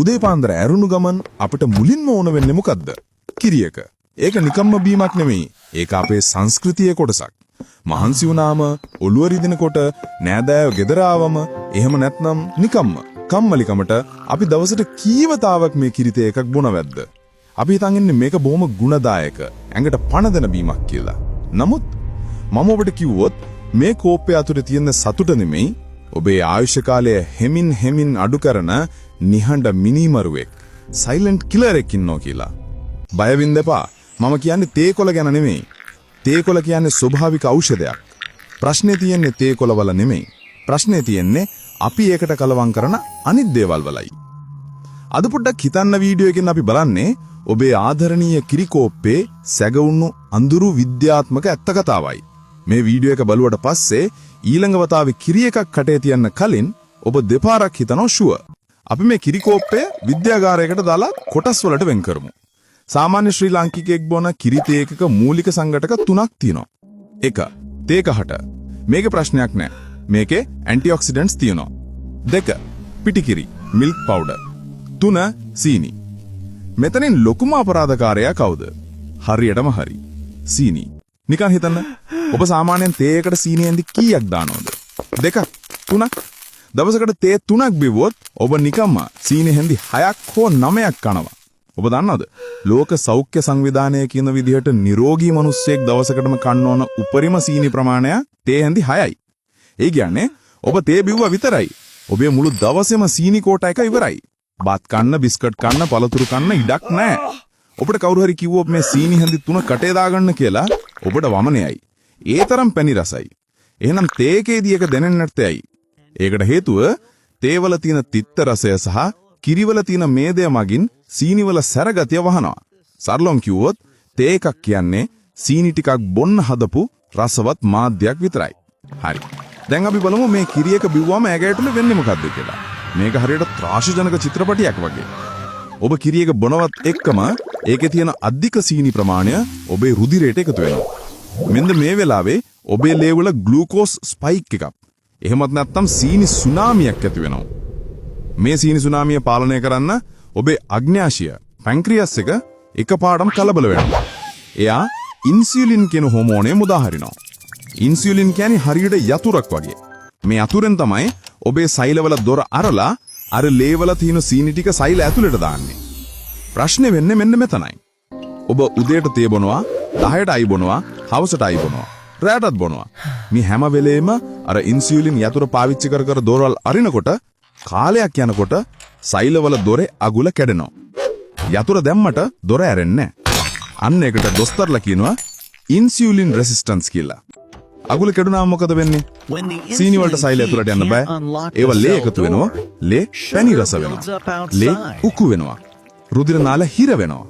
උදේ පාන්දර ඇරුණු ගමන් අපිට මුලින්ම ඕන වෙන්නේ මොකද්ද? කිරියක. ඒක නිකම්ම බීමක් නෙමෙයි. ඒක අපේ සංස්කෘතියේ කොටසක්. මහන්සි වුණාම ඔළුව රිදෙනකොට නෑදෑයෝ ගෙදර ආවම එහෙම නැත්නම් නිකම්ම කම්මැලිකමට අපි දවසට කීවතාවක් මේ කිරිතේ එකක් බොනවැද්ද? අපි හිතන් ඉන්නේ මේක බොහොම ගුණදායක ඇඟට පණ දෙන බීමක් කියලා. නමුත් මම ඔබට කිව්වොත් මේ කෝප්පය අතුරේ තියෙන සතුට නෙමෙයි ඔබේ ආයුෂ කාලය හෙමින් අඩු කරන නිහඬ මිනිමරුවෙක් සයිලන්ට් කිලර් එකක් ඉන්නෝ කියලා. බය වෙන්න එපා. මම කියන්නේ තේකොළ ගැන නෙමෙයි. තේකොළ කියන්නේ ස්වභාවික ඖෂධයක්. ප්‍රශ්නේ තියෙන්නේ තේකොළ වල නෙමෙයි. ප්‍රශ්නේ තියෙන්නේ අපි ඒකට කලවම් කරන අනිත් දේවල් වලයි. අද පොඩ්ඩක් හිතන්න වීඩියෝ එකෙන් අපි බලන්නේ ඔබේ ආදරණීය කිරිකෝප්පේ සැගවුණු අඳුරු විද්‍යාත්මක ඇත්ත කතාවයි. මේ වීඩියෝ එක බලුවට පස්සේ ඊළඟ වතාවේ කිරි එකක් කටේ තියන්න කලින් ඔබ දෙපාරක් හිතනවා ෂුවර්. අපි මේ කිරිකෝප්පය විද්‍යාගාරයකට දාලා කොටස් වලට වෙන් කරමු. සාමාන්‍ය ශ්‍රී ලාංකිකයෙක් බොන කිරි තේ එකක මූලික සංඝටක 3ක් තියෙනවා. 1. තේ කහට. මේකේ ප්‍රශ්නයක් නැහැ. මේකේ ඇන්ටිऑක්සිඩන්ට්ස් තියෙනවා. 2. පිටිකිරි මිල්ක් පවුඩර්. 3. සීනි. මෙතනින් ලොකුම අපරාධකාරයා කවුද? හරියටම හරි. සීනි. නිකන් හිතන්න. ඔබ සාමාන්‍යයෙන් තේ එකට සීනි ඇඳි කීයක් දානවද? 2ක් 3ක්. දවසකට තේ 3ක් බිව්වොත් ඔබ නිකම්ම සීනි හැඳි 6ක් හෝ 9ක් කනවා. ඔබ දන්නවද? ලෝක සෞඛ්‍ය සංවිධානය කියන විදිහට නිරෝගී මිනිස්සෙක් දවසකටම කන්න ඕන උපරිම සීනි ප්‍රමාණය තේ හැඳි 6යි. ඒ කියන්නේ ඔබ තේ බිව්වා විතරයි. ඔබේ මුළු දවසේම සීනි කෝටා එක ඉවරයි. බත් කන්න, බිස්කට් කන්න, පළතුරු කන්න ඉඩක් නැහැ. ඔබට කවුරු හරි කිව්වොත් මේ සීනි හැඳි 3 කටේ දාගන්න කියලා ඔබට වමනයයි. ඒ තරම් පැණි රසයි. එහෙනම් තේ එකේදී එක දැනෙන්නේ නැත්තේයි. ඒකට හේතුව තේවල තියෙන තිත්ත රසය සහ කිරිවල තියෙන මේදය මගින් සීනිවල සැරගතිය වහනවා. සරලවම කිව්වොත් තේ එකක් කියන්නේ සීනි ටිකක් බොන්න හදපු රසවත් මාධ්‍යයක් විතරයි. හරි. දැන් අපි බලමු මේ කිරි එක බිව්වම ඇගයටුනේ වෙන්නේ මොකද්ද කියලා. මේක හරියට ත්‍රාසජනක චිත්‍රපටයක් වගේ. ඔබ කිරි එක බොනවත් එක්කම ඒකේ තියෙන අධික සීනි ප්‍රමාණය ඔබේ රුධිරයට එකතු වෙනවා. මෙන්න මේ වෙලාවේ ඔබේ ලේ වල ග්ලූකෝස් ස්පයික් එකක්. එහෙමත් නැත්නම් සීනි සුනාමියක් ඇති වෙනවා. මේ සීනි සුනාමිය පාලනය කරන්න ඔබේ අග්න්‍යාශය පැන්ක්‍රියස් එක එකපාරටම කලබල වෙනවා. එයා ඉන්සියුලින් කියන හෝමෝනය මුදා හරිනවා. ඉන්සියුලින් කියන්නේ හරියට යතුරක් වගේ. මේ යතුරෙන් තමයි ඔබේ සෛලවල දොර අරලා අර ලේවල තියෙන සීනි ටික සෛල ඇතුළට දාන්නේ. ප්‍රශ්නේ වෙන්නේ මෙන්න මෙතනයි. ඔබ උදේට තේ බොනවා, 10ට අයි බොනවා, හවසට අයි බොනවා, රාත්‍රියටත් බොනවා. මේ හැම වෙලේම අර ඉන්සියුලින් යතුර පාවිච්චි කර දොරවල් අරිනකොට කාලයක් යනකොට සෛලවල දොරේ අගුල කැඩෙනවා. යතුර දැම්මට දොර ඇරෙන්නේ නැහැ. අන්න ඒකට දොස්තරලා කියනවා ඉන්සියුලින් රෙසිස්ටන්ස් කියලා. අගුල කැඩුනාම මොකද වෙන්නේ? සීනි වලට සෛල ඇතුළට යන්න බෑ. ඒව ලේ එකතු වෙනවා. ලේ පැණි රස වෙනවා. ලේ උකු වෙනවා. රුධිර නාල හිර වෙනවා.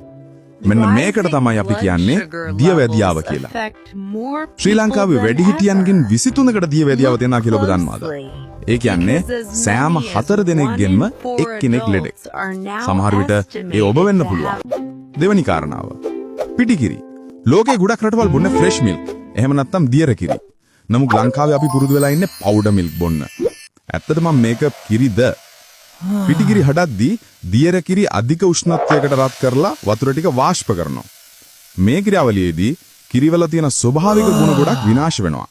මෙන්න මේකට තමයි අපි කියන්නේ දියවැදියාව කියලා. ශ්‍රී ලංකාවේ වැඩිහිටියන්ගෙන් 23කට දියවැදියාව තියෙනවා කියලා ඔබ දන්නවද? ඒ කියන්නේ සෑම 4 දෙනෙක්ගෙන්ම එක්කෙනෙක් ලෙඩෙක්. සමහර විට ඒ ඔබ වෙන්න පුළුවන්. දෙවෙනි කාරණාව. පිටිකිරි. ලෝකේ ගොඩක් රටවල් බොන්නේ ෆ්‍රෙෂ් මිල්ක්. එහෙම නැත්නම් දියර කිරි. නමුත් ලංකාවේ අපි පුරුදු වෙලා ඉන්නේ පවුඩර් මිල්ක් බොන්න. ඇත්තටම මේක කිරිද? පිටිකිරි හදද්දී දියර කිරි අධික උෂ්ණත්වයකට රත් කරලා වතුර ටික වාෂ්ප කරනවා. මේ ක්‍රියාවලියේදී කිරිවල තියෙන ස්වභාවික ගුණ ගොඩක් විනාශ වෙනවා.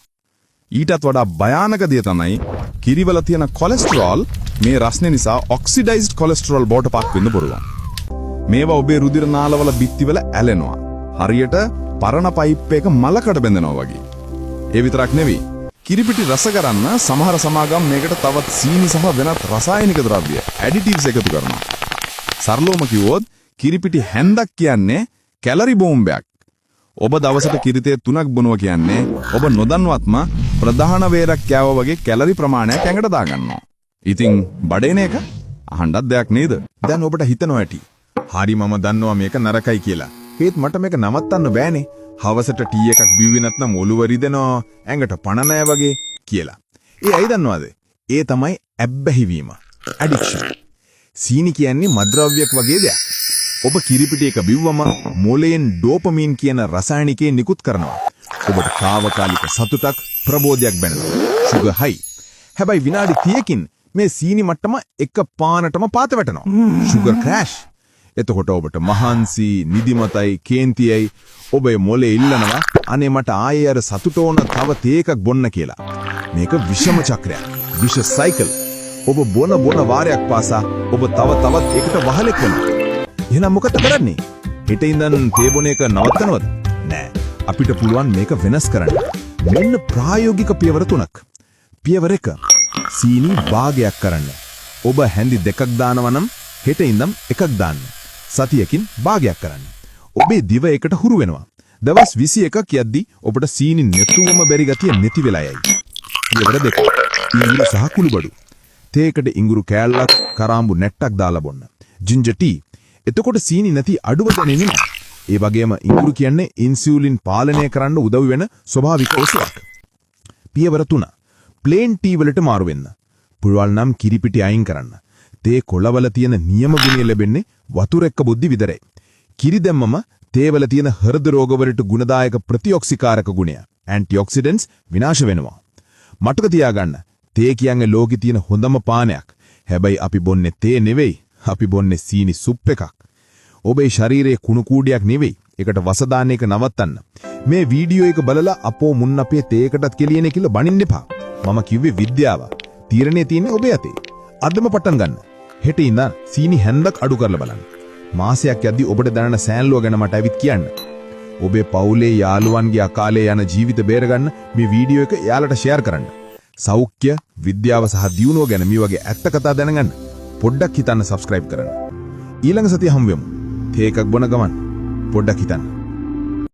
ඊටත් වඩා භයානක දේ තමයි කිරිවල තියෙන කොලෙස්ටරෝල් මේ රස්නේ නිසා ඔක්සිඩයිස්ඩ් කොලෙස්ටරෝල් බවට පත් වෙන්න පුළුවන්. මේවා ඔබේ රුධිර නාලවල බිත්තිවල ඇලෙනවා. හරියට පරණ පයිප් එක මලකට බැඳෙනවා වගේ. ඒ විතරක් නෙවෙයි. කිරිපිටි රස කරන්න සමහර සමාගම් මේකට තවත් සීනි සහ වෙනත් රසායනික ද්‍රව්‍ය ඇඩිටිව්ස් එකතු කරනවා. සරලවම කිව්වොත් කිරිපිටි හැන්දක් කියන්නේ කැලරි බෝම්බයක්. ඔබ දවසට කිරිතේ 3ක් බොනවා කියන්නේ ඔබ නොදන්නවත්ම ප්‍රධාන වේරක් කෑවා වගේ කැලරි ප්‍රමාණයක් ඇඟට දාගන්නවා. ඉතින් බඩේන එක අහන්නත් දෙයක් නේද? දැන් ඔබට හිතනවා ඇති. හරි මම දන්නවා මේක නරකයි කියලා. ඒත් මට මේක නවත්තන්න බෑනේ. හවසට ටී එකක් බිව්වේ නැත්නම් ඔළුව රිදෙනවා, ඇඟට පණ නැහැ වගේ කියලා. ඒ ඇයි දන්නවද? ඒ තමයි ඇබ්බැහි වීම. ඇඩික්ෂන්. සීනි කියන්නේ මත්ද්‍රව්‍යයක් වගේ දෙයක්. ඔබ කිරිපිටි එක බිව්වම මොලයෙන් ඩෝපමින් කියන රසායනිකය නිකුත් කරනවා. ඔබට తాවකාලික සතුටක්, ප්‍රබෝධයක් බැනලා. සුගර් හයි. හැබැයි විනාඩි 30කින් මේ සීනි මට්ටම එක පානටම පාත වැටෙනවා. sugar crash. එතකොට ඔබට මහන්සි, නිදිමතයි, කේන්තියයි ඔබේ මොලේ ඉල්ලනවා අනේ මට ආයේ අර සතුට ඕන තව තේ එකක් බොන්න කියලා. මේක විෂම චක්‍රයක්. විෂ සයිකල්. ඔබ බොන වාරයක් පාසා ඔබ තවත් එකට වහලෙක් වෙනවා. එහෙනම් මොකද කරන්නේ? හෙට ඉඳන් තේ බොන එක නවත්තනවද? නෑ. අපිට පුළුවන් මේක වෙනස් කරන්න. මෙන්න ප්‍රායෝගික පියවර 3ක්. පියවර 1. සීනි භාගයක් කරන්න. ඔබ හැඳි 2ක් දානවා නම් හෙට ඉඳන් 1ක් දාන්න. සතියකින් භාගයක් කරන්න. ඔබේ දිව එකට හුරු වෙනවා. දවස් 21ක් යද්දී ඔබට සීනි නැතුවම බැරි ගතිය නැති වෙලා යයි. පියවර 2. ඉඟුරු සහ කුළුබඩු. තේකට ඉඟුරු කෑල්ලක් කරාඹු නැට්ටක් දාලා බොන්න. Ginger T. එතකොට සීනි නැති අඩුව දැනෙන්නේ නැහැ. ඒ වගේම ඉඟුරු කියන්නේ ඉන්සියුලින් පාලනය කරන්න උදව් වෙන ස්වභාවික ඖෂධයක්. පියවර 3. ප්ලේන් ටී වලට මාරු වෙන්න. පුළුවන් නම් කිරි පිටි අයින් කරන්න. තේ කොළවල තියෙන නියම ගුණය ලැබෙන්නේ වතුර එක්ක බුද්ධි විතරයි. කිරි දැම්මම තේවල තියෙන හෘද රෝගවලට ගුණදායක ප්‍රතිඔක්සිකාරක ගුණය ඇන්ටිඔක්සිඩන්ට්ස් විනාශ වෙනවා. මතක තියාගන්න තේ කියන්නේ ලෝකේ තියෙන හොඳම පානයක්. හැබැයි අපි බොන්නේ තේ නෙවෙයි. අපි බොන්නේ සීනි සුප් එකක්. ඔබේ ශරීරයේ කුණු කූඩියක් නෙවෙයි. ඒකට වස දාන්න එක නවත්තන්න. මේ වීඩියෝ එක බලලා අපෝ මුන්න අපේ තේකටත් කෙලියනේ කියලා බනින්න එපා. මම කිව්වේ විද්‍යාව. තීරණේ තියෙන්නේ ඔබේ අතේ. අදම පටන් ගන්න. හෙට ඉඳන් සීනි හැන්දක් අඩු කරලා බලන්න. මාසයක් යද්දී ඔබට දැනෙන සෑන්ලුව ගැන මට ඇවිත් කියන්න. ඔබේ පවුලේ යාළුවන්ගේ අකාලේ යන ජීවිත බේරගන්න මේ වීඩියෝ එක යාළට ෂෙයාර් කරන්න. සෞඛ්‍ය, විද්‍යාව සහ දියුණුව ගැන මේ වගේ ඇත්ත කතා දැනගන්න පොඩ්ඩක් හිතන්න සබ්ස්ක්‍රයිබ් කරන්න. ඊළඟ සතිය හම්බෙමු. තේ එකක් බොන ගමන් පොඩ්ඩක් හිතන්න.